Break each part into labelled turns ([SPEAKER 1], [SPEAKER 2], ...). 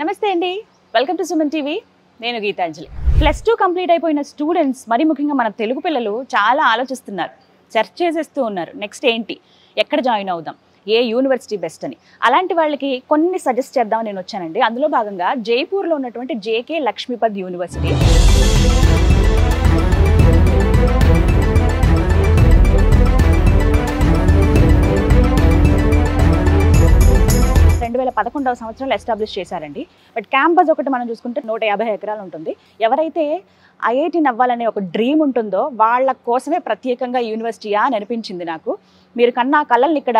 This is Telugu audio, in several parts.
[SPEAKER 1] నమస్తే అండి, వెల్కమ్ టు సుమన్ టీవీ. నేను గీతాంజలి. +2 కంప్లీట్ అయిపోయిన స్టూడెంట్స్, మరి ముఖ్యంగా మన తెలుగు పిల్లలు చాలా ఆలోచిస్తున్నారు, సెర్చ్ చేసేస్తూ ఉన్నారు. నెక్స్ట్ ఏంటి, ఎక్కడ జాయిన్ అవుదాం, ఏ యూనివర్సిటీ బెస్ట్ అని. అలాంటి వాళ్ళకి కొన్ని సజెస్ట్ చేద్దామని నేను వచ్చానండి. అందులో భాగంగా జైపూర్లో ఉన్నటువంటి జేకే లక్ష్మీపద్ యూనివర్సిటీ. 2011వ సంవత్సరంలో ఎస్టాబ్లిష్ చేశారండి. బట్ క్యాంపస్ ఒకటి మనం చూసుకుంటే 150 ఎకరాలు ఉంటుంది. ఎవరైతే ఐఐటీని అవ్వాలనే ఒక డ్రీమ్ ఉంటుందో వాళ్ళ కోసమే ప్రత్యేకంగా యూనివర్సిటీయా అని అనిపించింది నాకు. మీరు కన్నా కళ్ళని ఇక్కడ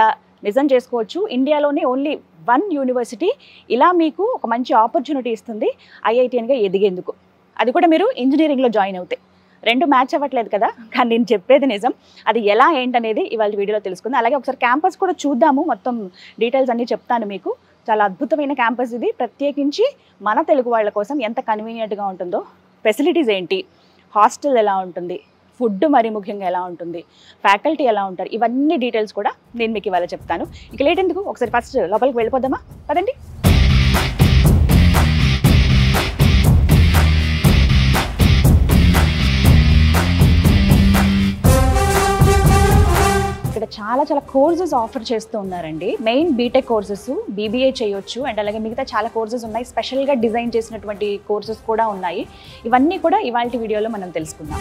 [SPEAKER 1] నిజం చేసుకోవచ్చు. ఇండియాలోనే ఓన్లీ 1 యూనివర్సిటీ ఇలా మీకు ఒక మంచి ఆపర్చునిటీ ఇస్తుంది ఐఐటీఎన్గా ఎదిగేందుకు. అది కూడా మీరు ఇంజనీరింగ్లో జాయిన్ అవుతాయి. 2 మ్యాచ్ అవ్వట్లేదు కదా, కానీ నేను చెప్పేది నిజం. అది ఎలా ఏంటనేది ఇవాళ వీడియోలో తెలుసుకుందాం. అలాగే ఒకసారి క్యాంపస్ కూడా చూద్దాము, మొత్తం డీటెయిల్స్ అన్నీ చెప్తాను మీకు. చాలా అద్భుతమైన క్యాంపస్ ఇది. ప్రత్యేకించి మన తెలుగు వాళ్ళ కోసం ఎంత కన్వీనియంట్గా ఉంటుందో, ఫెసిలిటీస్ ఏంటి, హాస్టల్ ఎలా ఉంటుంది, ఫుడ్ మరి ముఖ్యంగా ఎలా ఉంటుంది, ఫ్యాకల్టీ ఎలా ఉంటారు, ఇవన్నీ డీటెయిల్స్ కూడా నేను మీకు ఇవాళ చెప్తాను. ఇక లేట్ ఎందుకు, ఒకసారి ఫస్ట్ లోపలికి వెళ్ళిపోదామా? పదండి. ఇక్కడ చాలా కోర్సెస్ ఆఫర్ చేస్తూ ఉన్నారండి. మెయిన్ బీటెక్ కోర్సెస్, బీబీఏ చేయొచ్చు, అండ్ అలాగే మిగతా చాలా కోర్సెస్ ఉన్నాయి. స్పెషల్గా డిజైన్ చేసినటువంటి కోర్సెస్ కూడా ఉన్నాయి. ఇవన్నీ కూడా ఇవాళ వీడియోలో మనం తెలుసుకుందాం.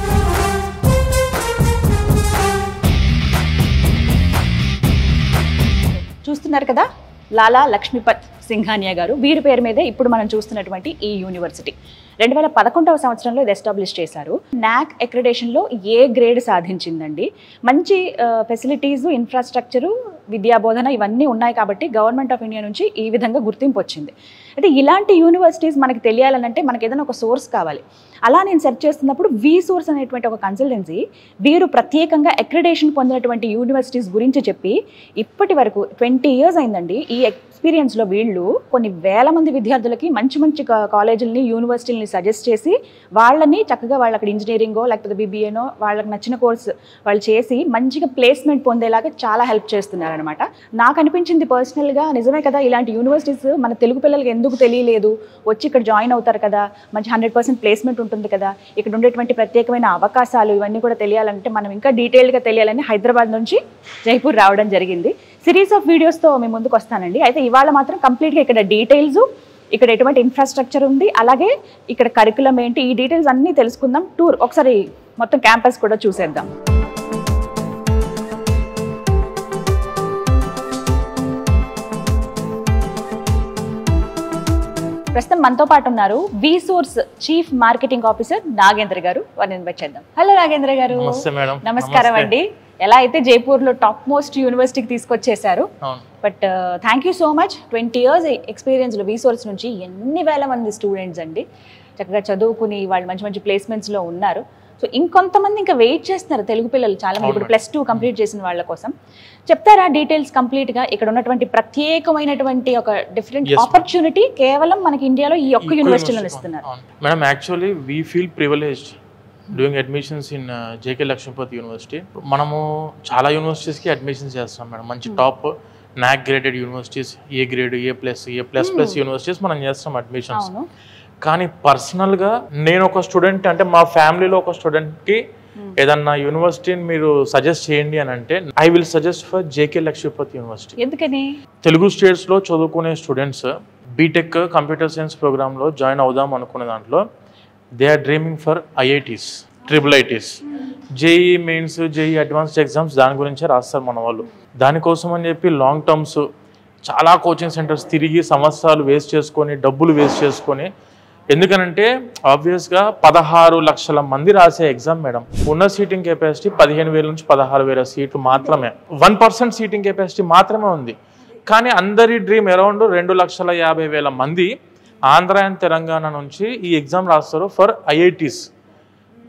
[SPEAKER 1] చూస్తున్నారు కదా, లాలా లక్ష్మీపద్ సింఘానియా గారు, వీరి పేరు మీదే ఇప్పుడు మనం చూస్తున్నటువంటి ఈ యూనివర్సిటీ 2011వ సంవత్సరంలో ఇది ఎస్టాబ్లిష్ చేశారు. నాక్ అక్రిడేషన్లో ఏ గ్రేడ్ సాధించిందండి. మంచి ఫెసిలిటీసు, ఇన్ఫ్రాస్ట్రక్చరు, విద్యాబోధన ఇవన్నీ ఉన్నాయి కాబట్టి గవర్నమెంట్ ఆఫ్ ఇండియా నుంచి ఈ విధంగా గుర్తింపు వచ్చింది. అయితే ఇలాంటి యూనివర్సిటీస్ మనకి తెలియాలనంటే మనకి ఏదైనా ఒక సోర్స్ కావాలి. అలా నేను సెర్చ్ చేస్తున్నప్పుడు వి సోర్స్ అనేటువంటి ఒక కన్సల్టెన్సీ వీరు ప్రత్యేకంగా అక్రిడేషన్ పొందినటువంటి యూనివర్సిటీస్ గురించి చెప్పి ఇప్పటి వరకు 20 years అయిందండి. ఈ ఎక్స్పీరియన్స్లో వీళ్ళు కొన్ని వేల మంది విద్యార్థులకి మంచి మంచి కాలేజీలని, యూనివర్సిటీలని సజెస్ట్ చేసి వాళ్ళని చక్కగా వాళ్ళు అక్కడ ఇంజనీరింగో లేకపోతే బీబీఏనో వాళ్ళకి నచ్చిన కోర్స్ వాళ్ళు చేసి మంచిగా ప్లేస్మెంట్ పొందేలాగా చాలా హెల్ప్ చేస్తున్నారనమాట. నాకు అనిపించింది పర్సనల్గా, నిజమే కదా, ఇలాంటి యూనివర్సిటీస్ మన తెలుగు పిల్లలకి ఎందుకు తెలియలేదు, వచ్చి ఇక్కడ జాయిన్ అవుతారు కదా, మంచి 100% ప్లేస్మెంట్ ఉంటుంది కదా, ఇక్కడ ఉండేటువంటి ప్రత్యేకమైన అవకాశాలు ఇవన్నీ కూడా తెలియాలంటే మనం ఇంకా డీటెయిల్గా తెలియాలని హైదరాబాద్ నుంచి జైపూర్ రావడం జరిగింది. సిరీస్ ఆఫ్ వీడియోస్తో మీ ముందుకు వస్తానండి. అయితే ఇవాళ మాత్రం కంప్లీట్గా ఇక్కడ డీటెయిల్స్, ఇక్కడ ఎటువంటి ఇన్ఫ్రాస్ట్రక్చర్ ఉంది, అలాగే ఇక్కడ కరికులం ఏంటి, ఈ డీటెయిల్స్ అన్నీ తెలుసుకుందాం. టూర్ ఒకసారి మొత్తం క్యాంపస్ కూడా చూసేద్దాం. ప్రస్తుతం మనతో పాటు ఉన్నారు V source chief marketing officer Nagendra garu. వారిని ఇన్వైట్ చేద్దాం. హలో నాగేంద్ర గారు. నమస్కారం అండి. ఎలా అయితే జైపూర్లో టాప్ మోస్ట్ యూనివర్సిటీకి తీసుకొచ్చేసారు, but thank you so much. 20 years ఎక్స్పీరియన్స్లో వి సోర్స్ నుంచి ఎన్ని వేల మంది స్టూడెంట్స్ అండి చక్కగా చదువుకుని వాళ్ళు మంచి మంచి ప్లేస్మెంట్స్లో ఉన్నారు. సో ఇంకొంతమంది ఇంకా వెయిట్ చేస్తున్నారు తెలుగు పిల్లలు చాలా మంది, ఇప్పుడు +2 కంప్లీట్ చేసిన వాళ్ళ కోసం. చెప్తారా డీటెయిల్స్ కంప్లీట్గా? ఇక్కడ ఉన్నటువంటి ప్రత్యేకమైనటువంటి ఒక డిఫరెంట్ ఆపర్చునిటీ కేవలం మనకి ఇండియాలో ఈ ఒక్క యూనివర్సిటీలో ఇస్తున్నారు.
[SPEAKER 2] Madam, actually we feel privileged doing admissions in JK Lakshmipat university. మనము చాలా యూనివర్సిటీస్కి అడ్మిషన్స్ చేస్తాం మేడం. మంచి top NAAC graded universities, A grade, ఏ++ యూనివర్సిటీస్ మనం చేస్తాం అడ్మిషన్స్. కానీ పర్సనల్గా నేను ఒక స్టూడెంట్, అంటే మా ఫ్యామిలీలో ఒక స్టూడెంట్కి ఏదన్నా యూనివర్సిటీని మీరు సజెస్ట్ చేయండి అని అంటే I will suggest for JK Lakshmipat university.
[SPEAKER 1] ఎందుకని?
[SPEAKER 2] తెలుగు స్టేట్స్లో చదువుకునే స్టూడెంట్స్ బీటెక్ కంప్యూటర్ సైన్స్ ప్రోగ్రాంలో జాయిన్ అవుదాం అనుకునే దాంట్లో they are dreaming for IITs, IIITs, JEE mains, JEE advanced exams దాని గురించే రాస్తారు మన వాళ్ళు. దానికోసం అని చెప్పి లాంగ్ టర్మ్స్ చాలా కోచింగ్ సెంటర్స్ తిరిగి సంవత్సరాలు వేస్ట్ చేసుకొని, డబ్బులు వేస్ట్ చేసుకొని, ఎందుకనంటే ఆబ్వియస్గా 16 లక్షల మంది రాసే ఎగ్జామ్ మేడం. ఉన్న సీటింగ్ కెపాసిటీ 15,000 నుంచి 16,000 సీట్లు మాత్రమే. 1% సీటింగ్ కెపాసిటీ మాత్రమే ఉంది. కానీ అందరి డ్రీమ్ అరౌండ్ 2,50,000 మంది ఆంధ్ర అండ్ తెలంగాణ నుంచి ఈ ఎగ్జామ్ రాస్తారు ఫర్ ఐఐటీస్.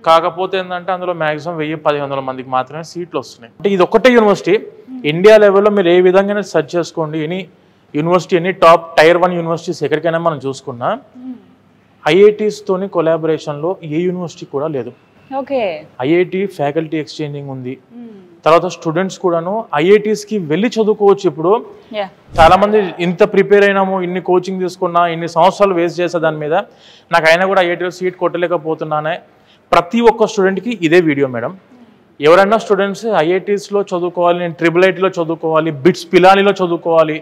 [SPEAKER 2] కాకపోతే ఏంటంటే అందులో మ్యాక్సిమం 1,000-1,500 మందికి మాత్రమే సీట్లు వస్తున్నాయి. అంటే ఇది ఒక్కటే యూనివర్సిటీ. ఇండియా లెవెల్లో మీరు ఏ విధంగా సెర్చ్ చేసుకోండి, any university, any top Tier 1 universities ఎక్కడికైనా మనం చూసుకున్నా ఐఐటీస్తోని కొలాబరేషన్లో ఏ యూనివర్సిటీ కూడా లేదు.
[SPEAKER 1] ఓకే.
[SPEAKER 2] ఐఐటి ఫ్యాకల్టీ ఎక్స్చేంజింగ్ ఉంది, తర్వాత స్టూడెంట్స్ కూడాను ఐఐటీస్కి వెళ్ళి చదువుకోవచ్చు. ఇప్పుడు
[SPEAKER 1] Yeah.
[SPEAKER 2] చాలా మంది ఇంత ప్రిపేర్ అయినాము, ఇన్ని కోచింగ్ తీసుకున్నా, ఇన్ని సంవత్సరాలు వేస్ట్ చేసే దాని మీద నాకు అయినా కూడా ఐఐటీలో సీట్ కొట్టలేకపోతున్నానే. ప్రతి ఒక్క స్టూడెంట్కి ఇదే వీడియో మేడం. ఎవరైనా స్టూడెంట్స్ ఐఐటీస్లో చదువుకోవాలి, నేను IIITలో చదువుకోవాలి, బిట్స్ పిలానీలో చదువుకోవాలి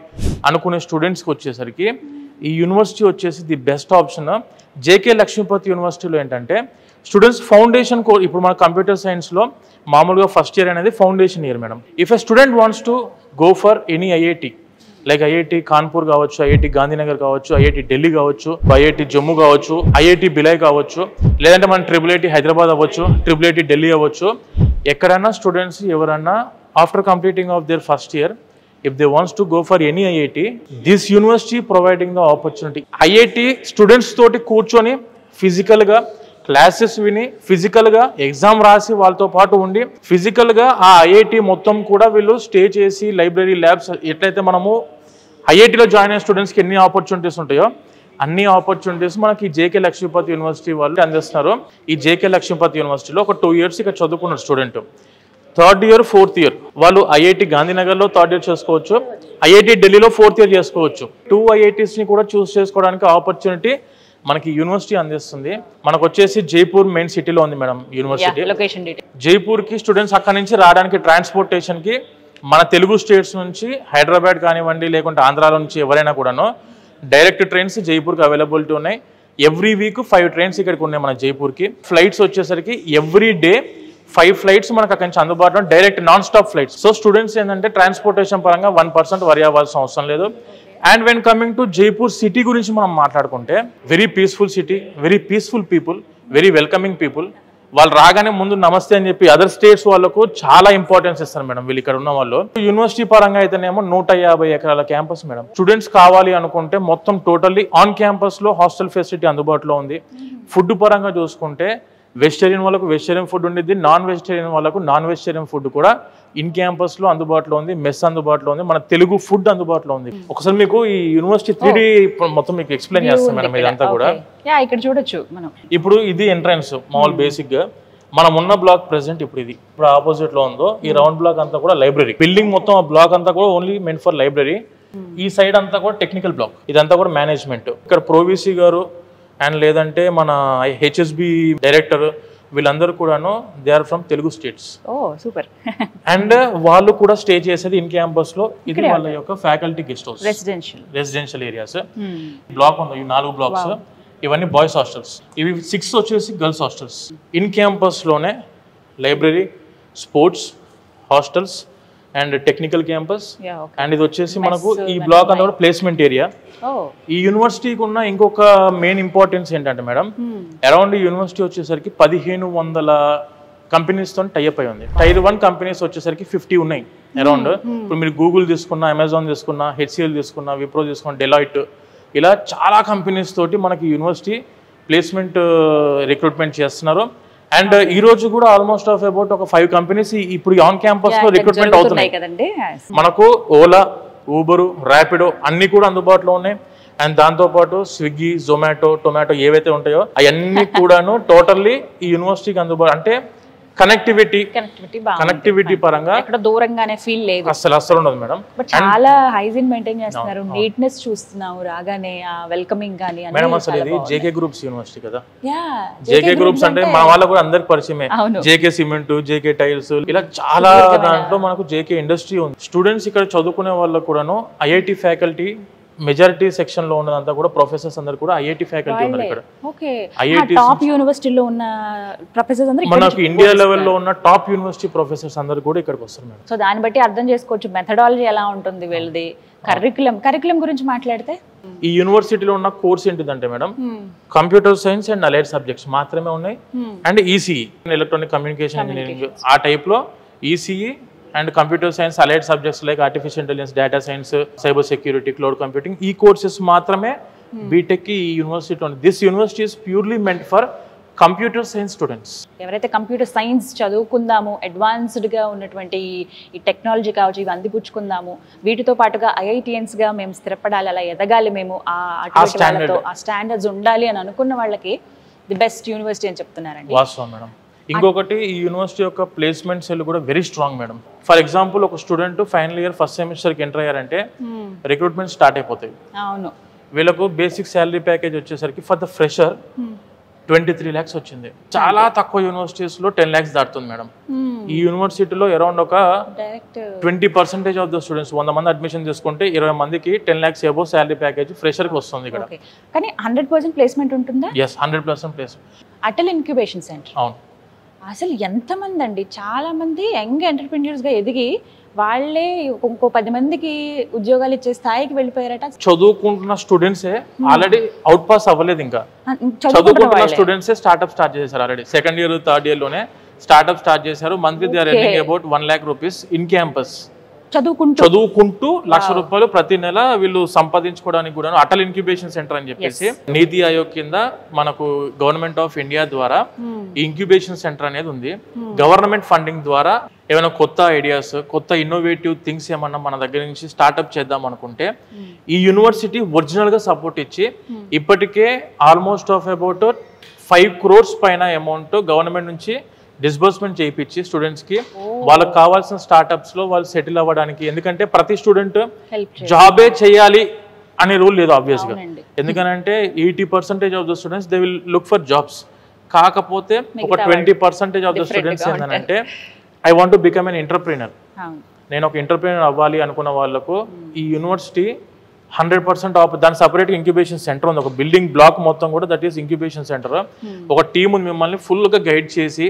[SPEAKER 2] అనుకునే స్టూడెంట్స్కి వచ్చేసరికి ఈ యూనివర్సిటీ వచ్చేసి the best option. JK Lakshmipathi యూనివర్సిటీలో ఏంటంటే స్టూడెంట్స్ ఫౌండేషన్ కోర్స్, ఇప్పుడు మన కంప్యూటర్ సైన్స్లో మామూలుగా ఫస్ట్ ఇయర్ అనేది foundation year madam. If a student wants to go for any IIT, like IIT Kanpur కావచ్చు, ఐఐటి గాంధీనగర్ కావచ్చు, ఐఐటి ఢిల్లీ కావచ్చు, ఐఐటి జమ్మూ కావచ్చు, ఐఐటి బిలై కావచ్చు, లేదంటే మన IIIT హైదరాబాద్ అవ్వచ్చు, IIIT ఢిల్లీ అవ్వచ్చు. ఎక్కడైనా స్టూడెంట్స్ ఎవరన్నా after completing of their first year, if they wants to go for any IIT, this university providing the opportunity. IIT students తోటి కూర్చొని ఫిజికల్గా క్లాసెస్ విని, ఫిజికల్గా ఎగ్జామ్ రాసి వాళ్ళతో పాటు ఉండి, ఫిజికల్గా ఆ ఐఐటి మొత్తం కూడా వీళ్ళు స్టే చేసి లైబ్రరీ ల్యాబ్స్ ఎట్లయితే మనము ఐఐటిలో జాయిన్ అయిన స్టూడెంట్స్కి ఎన్ని ఆపర్చునిటీస్ ఉంటాయో అన్ని ఆపర్చునిటీస్ మనకి జేకే లక్ష్మీపతి యూనివర్సిటీ వాళ్ళు అందిస్తున్నారు. ఈ జేకే లక్ష్మీపతి యూనివర్సిటీలో ఒక 2 years ఇక్కడ చదువుకున్న student 3rd year 4th year వాళ్ళు ఐఐటి గాంధీనగర్లో 3rd year చేసుకోవచ్చు, ఐఐటి ఢిల్లీలో 4th year చేసుకోవచ్చు. 2 IITsని కూడా చూస్ చేసుకోవడానికి ఆపర్చునిటీ మనకి యూనివర్సిటీ అందిస్తుంది. మనకు వచ్చేసి జైపూర్ మెయిన్ సిటీలో ఉంది మేడం యూనివర్సిటీ. జైపూర్కి స్టూడెంట్స్ అక్కడ నుంచి రావడానికి ట్రాన్స్పోర్టేషన్కి మన తెలుగు స్టేట్స్ నుంచి హైదరాబాద్ కానివ్వండి, లేకుంటే ఆంధ్రాలో నుంచి ఎవరైనా కూడాను డైరెక్ట్ ట్రైన్స్ జైపూర్కి అవైలబిలిటీ ఉన్నాయి. ఎవ్రీ వీక్ 5 trains ఇక్కడికి ఉన్నాయి మన జైపూర్కి. ఫ్లైట్స్ వచ్చేసరికి ఎవ్రీ డే 5 flights మనకు అక్కడి నుంచి అందుబాటులో, direct non stop flights. So students ఏంటంటే ట్రాన్స్పోర్టేషన్ పరంగా 1% వరి అవ్వాల్సిన అవసరం లేదు. And when coming to Jaipur city గురించి మనం మాట్లాడుకుంటే very peaceful city, very peaceful people, very welcoming people. వాళ్ళు రాగానే ముందు నమస్తే అని చెప్పి అదర్ స్టేట్స్ వాళ్ళకు చాలా ఇంపార్టెన్స్ ఇస్తారు మేడం వీళ్ళు ఇక్కడ ఉన్న వాళ్ళు. యూనివర్సిటీ పరంగా అయితేనేమో 150 acres క్యాంపస్ మేడం. స్టూడెంట్స్ కావాలి అనుకుంటే మొత్తం టోటల్లీ ఆన్ క్యాంపస్ లో హాస్టల్ ఫెసిలిటీ అందుబాటులో ఉంది. ఫుడ్ పరంగా చూసుకుంటే వెజిటేరియన్ వాళ్ళకు వెజిటేరియన్ ఫుడ్ ఉండేది, నాన్ వెజిటేరియన్ వాళ్ళకు నాన్ వెజిటేరియన్ ఫుడ్ కూడా ఇన్ క్యాంపస్ లో అందుబాటులో ఉంది, మెస్ అందుబాటులో ఉంది, మన తెలుగు ఫుడ్ అందుబాటులో ఉంది. ఒకసారి మీకు ఈ యూనివర్సిటీ 3D మొత్తం మీకు ఎక్స్ప్లెయిన్ చేస్తాం మేడం ఇదంతా కూడా.
[SPEAKER 1] ఇక్కడ చూడొచ్చు మనం.
[SPEAKER 2] ఇప్పుడు ఇది ఎంట్రన్స్ మామూలు బేసిక్ గా మనం ఉన్న బ్లాక్ ప్రెసెంట్ ఇప్పుడు ఆపోజిట్ లో ఉందో ఈ రౌండ్ బ్లాక్ అంతా కూడా లైబ్రరీ. బిల్డింగ్ మొత్తం ఆ బ్లాక్ అంతా కూడా ఓన్లీ మెంట్ ఫర్ లైబ్రరీ. ఈ సైడ్ అంతా కూడా టెక్నికల్ బ్లాక్, ఇదంతా కూడా మేనేజ్మెంట్. ఇక్కడ ప్రోవిసి గారు అండ్ లేదంటే మన హెచ్ఎస్బి డైరెక్టర్ వీళ్ళందరూ కూడాను they are from Telugu states.
[SPEAKER 1] Super.
[SPEAKER 2] And వాళ్ళు కూడా స్టే చేసేది ఇన్ క్యాంపస్ లో. ఇది వాళ్ళ యొక్క faculty guest house, residential areas. Block ఉంది, ఈ 4 blocks ఇవన్నీ బాయ్స్ హాస్టల్స్, ఇవి 6 వచ్చేసి గర్ల్స్ హాస్టల్స్. ఇన్ క్యాంపస్ లోనే library, sports, hostels and technical campus. And ఇది వచ్చేసి మనకు ఈ బ్లాక్ అంతా కూడా ప్లేస్మెంట్ ఏరియా. ఈ యూనివర్సిటీకి ఉన్న ఇంకొక మెయిన్ ఇంపార్టెన్స్ ఏంటంటే మేడం, అరౌండ్ ఈ యూనివర్సిటీ వచ్చేసరికి 1500 కంపెనీస్ తో టైఅప్ అయి ఉంది. Tier 1 కంపెనీస్ వచ్చేసరికి 50 ఉన్నాయి అరౌండ్. ఇప్పుడు మీరు గూగుల్ తీసుకున్నా, అమెజాన్ తీసుకున్నా, HCL తీసుకున్నా, విప్రో తీసుకున్నా, డెలాయిట్, ఇలా చాలా కంపెనీస్ తోటి మనకి యూనివర్సిటీ ప్లేస్మెంట్ రిక్రూట్మెంట్ చేస్తున్నారు. అండ్ ఈ రోజు కూడా ఆల్మోస్ట్ ఆఫ్ అబౌట్ ఒక 5 కంపెనీస్ ఇప్పుడు ఆన్ క్యాంపస్ లో రిక్రూట్మెంట్ అవుతున్నాయి. మనకు ఓలా, ఊబరు, ర్యాపిడో అన్ని కూడా అందుబాటులో ఉన్నాయి. అండ్ దాంతోపాటు స్విగ్గీ, జొమాటో, టొమాటో ఏవైతే ఉంటాయో అవన్నీ కూడాను టోటల్లీ ఈ యూనివర్సిటీకి అందుబాటు. అంటే కనెక్టివిటీ పరంగా
[SPEAKER 1] ఎక్కడ దూరంగానే ఫీల్ లేదు,
[SPEAKER 2] అసలు ఉండదు మేడం.
[SPEAKER 1] చాలా హైజీన్ మెయింటైన్ చేస్తున్నారు, నీట్నెస్ చూస్తున్నాము రాగానే, వెల్కమింగ్ గానీ.
[SPEAKER 2] మేడం అసలు ఇది జేకే గ్రూప్స్ యూనివర్సిటీ కదా. జేకే గ్రూప్స్ అంటే మా వాళ్ళ కూడా అందరికి పరిచయమే. జేకే సిమెంట్, జేకే టైల్స్, ఇలా చాలా దాంట్లో మనకు జేకే ఇండస్ట్రీ ఉంది. స్టూడెంట్స్ ఇక్కడ చదువుకునే వాళ్ళకు కూడాను ఐఐటి ఫ్యాకల్టీ మెజారిటీ సెక్షన్ లో ఉన్నదంతా కూడా ప్రొఫెసర్స్ అందరు కూడా ఐఐటి ఫ్యాకల్టీ ఉన్నారు ఇక్కడ.
[SPEAKER 1] ఐఐటి టాప్ యూనివర్సిటీలో ఉన్న ప్రొఫెసర్స్ అందరూ,
[SPEAKER 2] మనకు ఇండియా లెవెల్లో ఉన్న టాప్ యూనివర్సిటీ ప్రొఫెసర్స్ అందరు కూడా ఇక్కడికి వస్తారు మేడం.
[SPEAKER 1] సో దాన్ని బట్టి అర్థం చేసుకోవచ్చు మెథడాలజీ ఎలా ఉంటుంది వీళ్ళది. కరికులం గురించి మాట్లాడితే
[SPEAKER 2] ఈ యూనివర్సిటీలో ఉన్న కోర్స్ ఏంటిదంటే madam, computer science and allied subjects మాత్రమే ఉన్నాయి. And ECE, electronic communication engineering, ఆ టైప్ లో ECE and computer science allied subjects like artificial intelligence, data science, cyber security, cloud computing, ఈ కోర్సెస్ మాత్రమే బీటెక్ ఈ యూనివర్సిటీ ఉంది. This university is purely meant for computer science students.
[SPEAKER 1] ఎవరైతే కంప్యూటర్ సైన్స్ చదువుకుందాము, అడ్వాన్స్డ్గా ఉన్నటువంటి ఈ టెక్నాలజీ కావచ్చు ఇవి అందిపుచ్చుకుందాము, వీటితో పాటుగా ఐఐటియన్స్గా మేము స్థిరపడాలి, అలా ఎదగాలి మేము, ఆ స్టాండర్డ్స్ ఉండాలి అని అనుకున్న వాళ్ళకి ది బెస్ట్ యూనివర్సిటీ అని చెప్తున్నారండి.
[SPEAKER 2] వాస్తవం మేడం. ఇంకొకటి ఈ యూనివర్సిటీ యొక్క ప్లేస్మెంట్ సెల్ కూడా very strong madam. For example ఒక స్టూడెంట్ ఫైనల్ ఇయర్ ఫస్ట్ సెమిస్టర్కి ఎంటర్ అయ్యారంటే రిక్రూట్మెంట్ స్టార్ట్ అయిపోతాయి.
[SPEAKER 1] అవును,
[SPEAKER 2] వీళ్ళకు బేసిక్ శాలరీ ప్యాకేజ్ వచ్చేసరికి ఫర్ ద ఫ్రెషర్ 23 lakhs వచ్చింది. చాలా తక్కువ యూనివర్సిటీస్లో 10 lakhs దాటుతుంది మేడం. ఈ యూనివర్సిటీలో అరౌండ్ ఒక 20% ఆఫ్ ద స్టూడెంట్స్ 100 మంది అడ్మిషన్ చేసుకుంటే 20 మందికి 10 lakhs అబోవ్ శాలరీ ప్యాకేజ్ ఫ్రెషర్కి వస్తుంది ఇక్కడ.
[SPEAKER 1] కానీ 100% ప్లేస్మెంట్ ఉంటుందా?
[SPEAKER 2] Yes, 100% placement.
[SPEAKER 1] Atal incubation centre
[SPEAKER 2] అవును.
[SPEAKER 1] అసలు ఎంతమంది అండి, చాలా మంది యంగ్ ఎంటర్ప్రెన్యూర్స్గా ఎదిగి వాళ్ళే ఇంకో 10 మందికి ఉద్యోగాలు ఇచ్చే స్థాయికి వెళ్ళిపోయారట.
[SPEAKER 2] చదువుకుంటున్న స్టూడెంట్సే ఆల్రెడీ అవుట్ పాస్ అవ్వలేదు, ఇంకా చదువుకుంటున్న స్టూడెంట్సే స్టార్ట్అప్ స్టార్ట్ చేశారు. Already second year third year లోనే స్టార్ట్అప్ స్టార్ట్ చేశారు. Monthly they are earning about 1 lakh rupees in campus. చదువుకుంటూ ₹1,00,000 ప్రతి నెల వీళ్ళు సంపాదించుకోవడానికి కూడా అటల్ ఇంక్యుబేషన్ సెంటర్ అని చెప్పేసి నీతి ఆయోగ్ కింద మనకు గవర్నమెంట్ ఆఫ్ ఇండియా ద్వారా ఈ ఇంక్యుబేషన్ సెంటర్ అనేది ఉంది. గవర్నమెంట్ ఫండింగ్ ద్వారా ఏమైనా కొత్త ఐడియాస్, కొత్త ఇన్నోవేటివ్ థింగ్స్ ఏమన్నా మన దగ్గర నుంచి స్టార్ట్అప్ చేద్దాం అనుకుంటే ఈ యూనివర్సిటీ ఒరిజినల్ గా సపోర్ట్ ఇచ్చి ఇప్పటికే ఆల్మోస్ట్ ఆఫ్ అబౌట్ 5 crores పైన అమౌంట్ గవర్నమెంట్ నుంచి డిస్బర్స్మెంట్ చేయించి స్టూడెంట్స్ కి వాళ్ళకి కావాల్సిన స్టార్ట్అప్స్ లో వాళ్ళు సెటిల్ అవ్వడానికి. ఎందుకంటే ప్రతి స్టూడెంట్ జాబే చేయాలి అనే రూల్ లేదు ఆబ్వియస్ గా. ఎందుకంటే 80% of the students they will look for jobs. కాకపోతే ఒక 20% ఆఫ్ ద స్టూడెంట్స్ ఏంటంటే I want to become an entrepreneur, నేను ఒక ఎంటర్ప్రీనర్ అవ్వాలి అనుకున్న వాళ్ళకు ఈ యూనివర్సిటీ 100% ఆఫ్ దాని సపరేట్ ఇంక్యుబేషన్ సెంటర్ ఉంది. ఒక బిల్డింగ్ బ్లాక్ మొత్తం కూడా దట్ ఈస్ ఇంక్యుబేషన్ సెంటర్. ఒక టీమ్ ఉంది మిమ్మల్ని ఫుల్ గా గైడ్ చేసి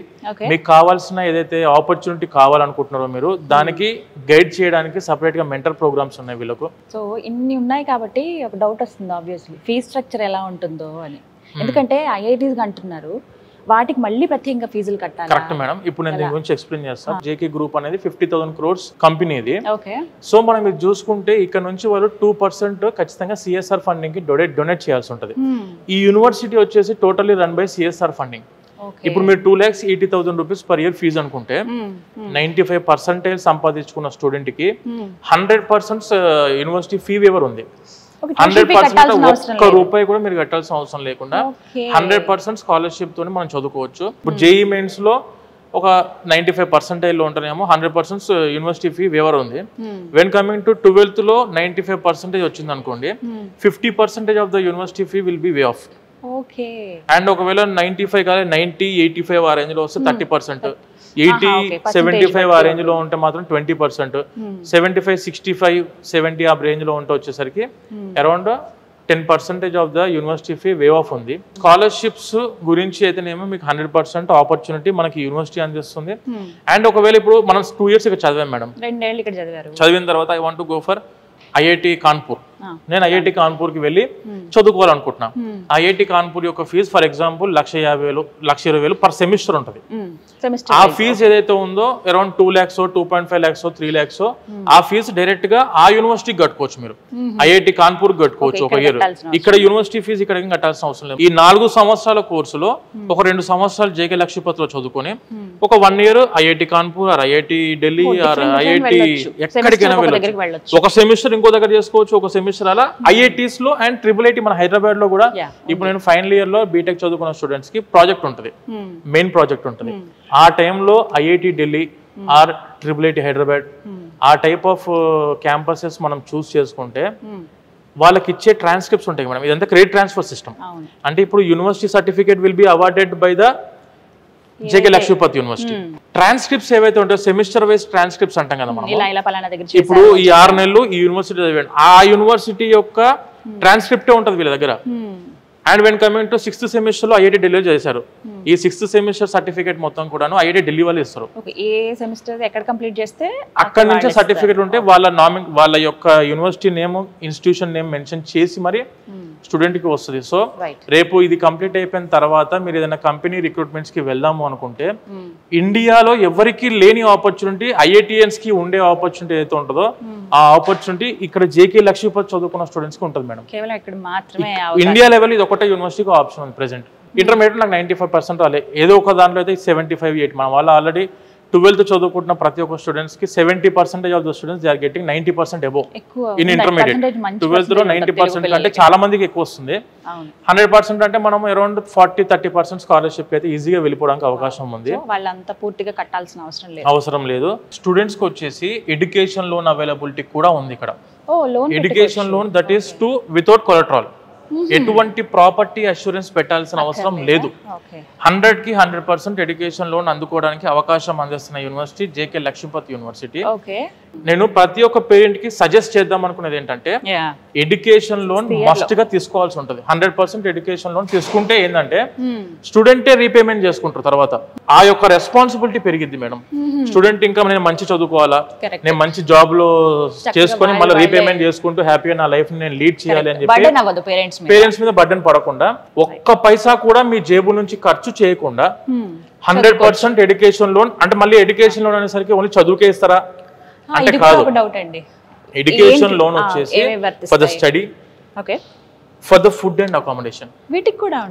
[SPEAKER 2] మీకు కావాల్సిన ఏదైతే ఆపర్చునిటీ కావాలనుకుంటున్నారో మీరు దానికి గైడ్ చేయడానికి సపరేట్ గా మెంటర్ ప్రోగ్రామ్స్ ఉన్నాయి వీళ్ళకు.
[SPEAKER 1] సో ఇన్ని ఉన్నాయి కాబట్టి ఒక డౌట్ వస్తుంది ఆబ్వియస్లీ, ఫీజ్ స్ట్రక్చర్ ఎలా ఉంటుందో అని. ఎందుకంటే ఐఐటీస్ అంటున్నారు వాటికి మళ్ళీ ప్రత్యేకంగా ఫీజులు కట్టాలి.
[SPEAKER 2] కరెక్ట్ మేడం, ఇప్పుడు నేను దీని గురించి ఎక్స్ప్లెయిన్ చేస్తాను. జేకే గ్రూప్ అనేది 50,000 crores కంపెనీ ఇది. సో మనం ఇది చూసుకుంటే ఇక్కడ నుంచి వాళ్ళు 2% ఖచ్చితంగా సిఎస్ఆర్ ఫండింగ్ కి డొనేట్ చేయాల్సి ఉంటుంది. ఈ యూనివర్సిటీ వచ్చేసి totally run by CSR funding. ఇప్పుడు మీరు 2,80,000 rupees పర్ ఇయర్ ఫీజు అనుకుంటే 95% సంపాదించుకున్న స్టూడెంట్ కి 100% యూనివర్సిటీ ఫీ వేవర్ ఉంది. 100% ఒక్క రూపాయి కూడా మీరు కట్టాల్సిన అవసరం లేకుండా 100% స్కాలర్షిప్ తోనే మనం చదువుకోవచ్చు. ఇప్పుడు జేఈ మెయిన్స్ లో ఒక 95% లో ఉంటేనేమో 100% యూనివర్సిటీ ఫీ వేవర్ ఉంది. వెన్ కమింగ్ టు 12th లో 95% వచ్చింది అనుకోండి, 50% of the university fee will be way of. And ఒకవేళ 95 కాదు 90, 85 ఆ రేంజ్ లో వస్తే 30%, 80, 75 ఆ రేంజ్ లో ఉంటే మాత్రం 20%, 75, 65, 70 ఆ రేంజ్ లో ఉంటే వచ్చేసరికి around 10% of the university fee wave of ఉంది. స్కాలర్షిప్స్ గురించి అయితేనేమో మీకు 100% ఆపర్చునిటీ మనకి యూనివర్సిటీ అందిస్తుంది. అండ్ ఒకవేళ ఇప్పుడు మనం 2 years ఇక్కడ చదివాం మేడం,
[SPEAKER 1] 2 ఏళ్ళు ఇక్కడ చదివారు,
[SPEAKER 2] చదివిన తర్వాత I want to go for IIT Kanpur. నేను ఐఐటి కాన్పూర్ కి వెళ్ళి చదువుకోవాలనుకుంటున్నా. ఐఐటి కాన్పూర్ యొక్క fees for example 1,50,000, 1,20,000 per semester ఉంటుంది. ఆ ఫీజు ఏదైతే ఉందో అరౌండ్ 2 lakhs, 2.5 lakhs, 3 lakhs ఆ ఫీజు డైరెక్ట్ గా ఆ యూనివర్సిటీకి కట్టుకోవచ్చు. మీరు ఐఐటి కాన్పూర్ కట్టుకోవచ్చు ఒక ఇయర్. ఇక్కడ యూనివర్సిటీ ఫీజు ఇక్కడ కట్టాల్సిన అవసరం లేదు. ఈ 4 సంవత్సరాల కోర్సులో ఒక 2 సంవత్సరాలు జేకే లక్ష్మీపతిలో చదువుకొని ఒక 1 year IIT Kanpur or IIT Delhi or IIT ఎక్కడికైనా వెళ్ళొచ్చు. ఒక సెమిస్టర్ ఇంకో దగ్గర చేసుకోవచ్చు, ఒక సెమిస్టర్ అలా ఐఐటీస్ లో. అండ్ ట్రిపుల్ మన హైదరాబాద్ లో కూడా ఇప్పుడు నేను ఫైనల్ ఇయర్ లో బీటెక్ చదువుకున్న స్టూడెంట్స్ కి ప్రాజెక్ట్ ఉంటుంది, మెయిన్ ప్రాజెక్ట్ ఉంటుంది. ఆ టైంలో IIT Delhi or triple Hyderabad ఆ టైప్ ఆఫ్ క్యాంపసెస్ మనం చూస్ చేసుకుంటే వాళ్ళకి ఇచ్చే ట్రాన్స్క్రిప్ట్స్ ఉంటాయి మేడం. ఇదంతా క్రెడిట్ ట్రాన్స్ఫర్ సిస్టమ్. అంటే ఇప్పుడు university certificate will be awarded by the JK Lakshmipati university. Transcripts ఏవైతే ఉంటాయో సెమిస్టర్ వైజ్ ట్రాన్స్క్రిప్ట్స్ అంటాం కదా మనం. ఇప్పుడు ఈ 6 నెలలు ఈ యూనివర్సిటీ చదివాడు, ఆ యూనివర్సిటీ యొక్క ట్రాన్స్క్రిప్టే ఉంటుంది వీళ్ళ దగ్గర. And when coming to 6th semester లో ఐఐటి ఢిల్లీ చేశారు. ఈ 6th semester సర్టిఫికేట్ మొత్తం కూడా ఐఐటి ఢిల్లీ వాళ్ళు ఇస్తారు. అక్కడ నుంచి సర్టిఫికేట్ ఉంటే వాళ్ళ యొక్క university name, institution name mention చేసి మరి స్టూడెంట్ కి వస్తుంది. సో రేపు ఇది కంప్లీట్ అయిపోయిన తర్వాత మీరు ఏదైనా కంపెనీ రిక్రూట్మెంట్స్ కి వెళ్దాము అనుకుంటే ఇండియాలో ఎవరికి లేని ఆపర్చునిటీ ఐఐటిఎన్స్ కి ఉండే ఆపర్చునిటీ ఏదైతే ఉంటుందో ఆ ఆపర్చునిటీ ఇక్కడ జేకే లక్ష్మీపతి చదువుకున్న స్టూడెంట్స్ కి ఉంటుంది మేడం. ఇండియా లెవెల్ ఇది ఒకటే యూనివర్సిటీకి ఆప్షన్ ఉంది ప్రెసెంట్. ఇంటర్మీడియట్ నాకు 95% రాలే, ఏదో ఒక దాంట్లో అయితే 75, 80. మన వాళ్ళు ఆల్రెడీ 12th చదువుకుంటున్న ప్రతి ఒక్క స్టూడెంట్స్ కి 70% of the students they are getting 90% above in intermediate. 12th లో 90% అంటే చాలా మందికి ఎక్కువ వస్తుంది. 100% అంటే మనం అరౌండ్ 40-30% స్కాలర్షిప్ అయితే ఈజీగా వెళ్ళిపోవడానికి అవకాశం ఉంది.
[SPEAKER 1] వాళ్ళంతా పూర్తిగా కట్టాల్సిన అవసరం
[SPEAKER 2] లేదు. స్టూడెంట్స్ కి వచ్చేసి ఎడ్యుకేషన్ లోన్ అవైలబిలిటీ కూడా ఉంది ఇక్కడ. Education loan that is to without collateral, ఎటువంటి ప్రాపర్టీ అష్యూరెన్స్ పెట్టాల్సిన అవసరం లేదు. 100కి 100% ఎడ్యుకేషన్ లోన్ అందుకోవడానికి అవకాశం అందిస్తున్న యూనివర్సిటీ జేకే లక్ష్మీపతి యూనివర్సిటీ. నేను ప్రతి ఒక్క పేరెంట్ కి సజెస్ట్ చేద్దాం అనుకునేది ఏంటంటే ఎడ్యుకేషన్ లోన్ మస్ట్ గా తీసుకోవాల్సి ఉంటుంది. 100% ఎడ్యుకేషన్ లోన్ తీసుకుంటే ఏంటంటే స్టూడెంటే రీపేమెంట్ చేసుకుంటారు. తర్వాత ఆ యొక్క రెస్పాన్సిబిలిటీ పెరిగిద్ది మేడం. స్టూడెంట్ ఇంకా నేను మంచి చదువుకోవాలా, నేను మంచి జాబ్ లో చేసుకొని మళ్ళీ రీపేమెంట్ చేసుకుంటూ హ్యాపీగా నా లైఫ్ నేను లీడ్ చేయాలి అని చెప్పి పేరెంట్స్ మీద బర్డెన్ పడకుండా, ఒక్క పైసా కూడా మీ జేబు నుంచి ఖర్చు చేయకుండా 100% ఎడ్యుకేషన్ లోన్. అంటే మళ్ళీ ఎడ్యుకేషన్ లోన్ అనేసరికి ఓన్లీ చదువుకే ఇస్తారా అంటే కాదు. ఎడ్యుకేషన్ లోన్ వచ్చేసి for the study, for the food and accommodation,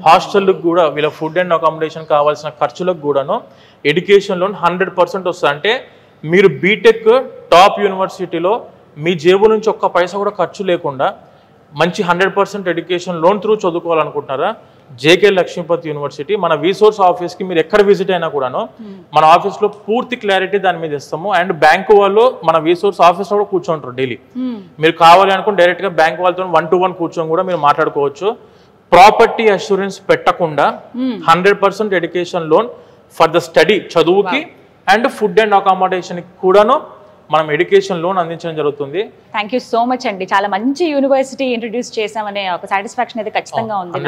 [SPEAKER 2] hostel కూడా వీళ్ళ ఫుడ్ అండ్ అకామిడేషన్ కావాల్సిన ఖర్చులకు కూడాను ఎడ్యుకేషన్ లోన్ 100% వస్తుంది. అంటే మీరు బీటెక్ టాప్ యూనివర్సిటీలో మీ జేబు నుంచి ఒక్క పైసా కూడా ఖర్చు లేకుండా మంచి 100% ఎడ్యుకేషన్ లోన్ త్రూ చదువుకోవాలనుకుంటున్నారా, జేకే లక్ష్మీపతి యూనివర్సిటీ మన రీసోర్స్ ఆఫీస్కి మీరు ఎక్కడ విజిట్ అయినా కూడాను మన ఆఫీస్లో పూర్తి క్లారిటీ దాని మీద ఇస్తాము. అండ్ బ్యాంకు వాళ్ళు మన రీసోర్స్ ఆఫీస్లో కూడా కూర్చోంటారు డైలీ. మీరు కావాలి అనుకుని డైరెక్ట్గా బ్యాంక్ వాళ్ళతో 1-to-1 కూర్చొని కూడా మీరు మాట్లాడుకోవచ్చు. ప్రాపర్టీ అష్యూరెన్స్ పెట్టకుండా 100% education loan for the study, చదువుకి అండ్ ఫుడ్ అండ్ అకామిడేషన్ కూడాను మనం ఎడ్యుకేషన్ లోన్ అందించడం జరుగుతుంది.
[SPEAKER 1] థ్యాంక్ యూ సో మచ్ అండి. చాలా మంచి యూనివర్సిటీ ఇంట్రడ్యూస్ చేసామనే ఒక సాటిస్ఫాక్షన్ అయితే ఖచ్చితంగా ఉంది.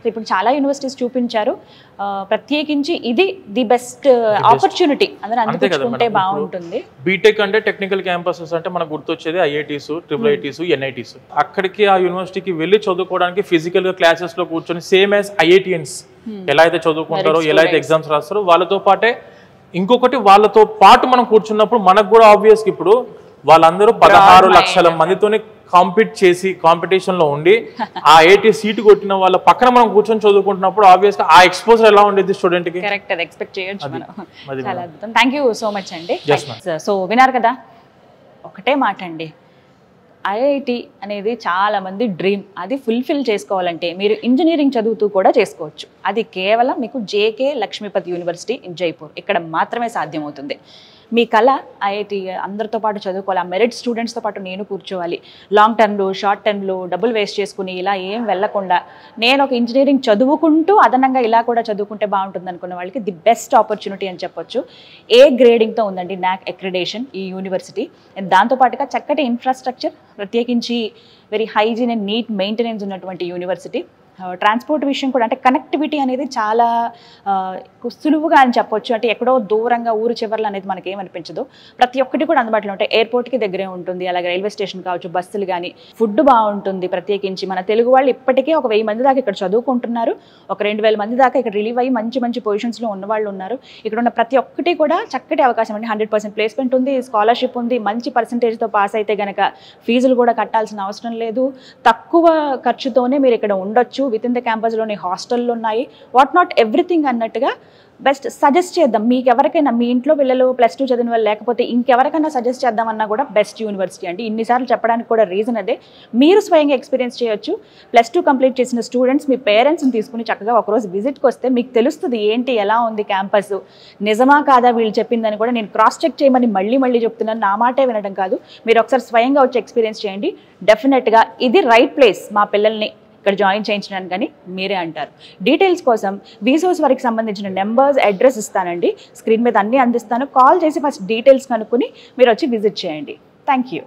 [SPEAKER 1] ఇప్పుడు చాలా యూనివర్సిటీస్ చూపించారు, ప్రత్యేకించి ఇది ది బెస్ట్ ఆపర్చునిటీ అందరూ అందుకుంటే బాగుంటుంది.
[SPEAKER 2] బీటెక్ అంటే టెక్నికల్ క్యాంపసెస్ అంటే మనకు గుర్తొచ్చేది ఐఐటీస్, IITs, NITs. అక్కడికి ఆ యూనివర్సిటీకి వెళ్ళి చదువుకోవడానికి ఫిజికల్ గా క్లాసెస్ లో కూర్చొని సేమ్ యాజ్ ఐఐటియన్స్ ఎలా అయితే చదువుకుంటారో, ఎలా అయితే ఎగ్జామ్స్ రాస్తారో వాళ్ళతో పాటే ఇంకొకటి వాళ్ళతో పాటు మనం కూర్చున్నప్పుడు మనకు కూడా ఆబ్వియస్గా ఇప్పుడు వాళ్ళందరూ 16 లక్షల మందితోనే కాంపీట్ చేసి కాంపిటీషన్ లో ఉండి ఆ 80 సీట్ కొట్టిన వాళ్ళ పక్కన మనం కూర్చొని చదువుకుంటున్నప్పుడు ఆబ్వియస్గా ఆ ఎక్స్పోజర్ ఎలా ఉండేది స్టూడెంట్ కి.
[SPEAKER 1] కరెక్ట్, అది ఎక్స్పెక్ట్ చేయొచ్చు మనం. చాలా అద్భుతం. థ్యాంక్ యూ సో మచ్ అండి. సో విన్నారు కదా, ఒకటే మాట అండి, ఐఐటి అనేది చాలామంది డ్రీమ్. అది ఫుల్ఫిల్ చేసుకోవాలంటే మీరు ఇంజనీరింగ్ చదువుతూ కూడా చేసుకోవచ్చు. అది కేవలం మీకు JK Lakshmipati university in Jaipur ఇక్కడ మాత్రమే సాధ్యమవుతుంది. మీ కళ ఐఐటి అందరితో పాటు చదువుకోవాలి, ఆ మెరిట్ స్టూడెంట్స్తో పాటు నేను కూర్చోవాలి, లాంగ్ టర్మ్లో షార్ట్ టర్మ్లో డబ్బులు వేస్ట్ చేసుకుని ఇలా ఏం వెళ్ళకుండా నేను ఒక ఇంజనీరింగ్ చదువుకుంటూ అదనంగా ఇలా కూడా చదువుకుంటే బాగుంటుంది అనుకున్న వాళ్ళకి ది బెస్ట్ ఆపర్చునిటీ అని చెప్పొచ్చు. ఏ గ్రేడింగ్తో ఉందండి నాక్ అక్రిడేషన్ ఈ యూనివర్సిటీ. దాంతోపాటుగా చక్కటి ఇన్ఫ్రాస్ట్రక్చర్, ప్రత్యేకించి very hygiene and neat maintenance ఉన్నటువంటి యూనివర్సిటీ. ట్రాన్స్పోర్ట్ విషయం కూడా అంటే కనెక్టివిటీ అనేది చాలా సులువుగా అని చెప్పొచ్చు. అంటే ఎక్కడో దూరంగా ఊరు చివర్లు అనేది మనకి ఏమనిపించదు, ప్రతి ఒక్కటి కూడా అందుబాటులో ఉంటాయి. ఎయిర్పోర్ట్కి దగ్గరే ఉంటుంది, అలాగే రైల్వే స్టేషన్ కావచ్చు, బస్సులు కానీ, ఫుడ్ బాగుంటుంది. ప్రత్యేకించి మన తెలుగు వాళ్ళు ఇప్పటికే ఒక 1000 మంది దాకా ఇక్కడ చదువుకుంటున్నారు, ఒక 2000 మంది దాకా ఇక్కడ రిలీవ్ అయ్యి మంచి మంచి పొజిషన్స్లో ఉన్నవాళ్ళు ఉన్నారు. ఇక్కడ ఉన్న ప్రతి ఒక్కటి కూడా చక్కటి అవకాశం అండి. 100% ప్లేస్మెంట్ ఉంది, స్కాలర్షిప్ ఉంది, మంచి పర్సంటేజ్తో పాస్ అయితే కనుక ఫీజులు కూడా కట్టాల్సిన అవసరం లేదు, తక్కువ ఖర్చుతోనే మీరు ఇక్కడ ఉండొచ్చు. విత్ ఇన్ ద క్యాంపస్లోని హాస్టల్లో ఉన్నాయి, వాట్ నాట్ ఎవ్రీథింగ్ అన్నట్టుగా బెస్ట్ సజెస్ట్ చేద్దాం. మీకు ఎవరికైనా మీ ఇంట్లో పిల్లలు +2 చదివిన వాళ్ళు లేకపోతే ఇంకెవరికైనా సజెస్ట్ చేద్దామన్నా కూడా బెస్ట్ యూనివర్సిటీ అండి. ఇన్నిసార్లు చెప్పడానికి కూడా రీజన్ అదే. మీరు స్వయంగా ఎక్స్పీరియన్స్ చేయొచ్చు. +2 కంప్లీట్ చేసిన స్టూడెంట్స్ మీ పేరెంట్స్ని తీసుకుని చక్కగా ఒకరోజు విజిట్కి వస్తే మీకు తెలుస్తుంది ఏంటి, ఎలా ఉంది క్యాంపస్, నిజమా కాదా వీళ్ళు చెప్పిందని కూడా నేను క్రాస్ చెక్ చేయమని మళ్ళీ చెప్తున్నాను. నా మాటే వినడం కాదు, మీరు ఒకసారి స్వయంగా వచ్చి ఎక్స్పీరియన్స్ చేయండి. డెఫినెట్గా ఇది రైట్ ప్లేస్ మా పిల్లల్ని ఇక్కడ జాయిన్ చేయించడానికి కానీ మీరే అంటారు. డీటెయిల్స్ కోసం వీసోస్ వరకు సంబంధించిన నెంబర్స్, అడ్రస్ ఇస్తానండి, స్క్రీన్ మీద అన్నీ అందిస్తాను. కాల్ చేసి ఫస్ట్ డీటెయిల్స్ కనుక్కొని మీరు వచ్చి విజిట్ చేయండి. Thank you.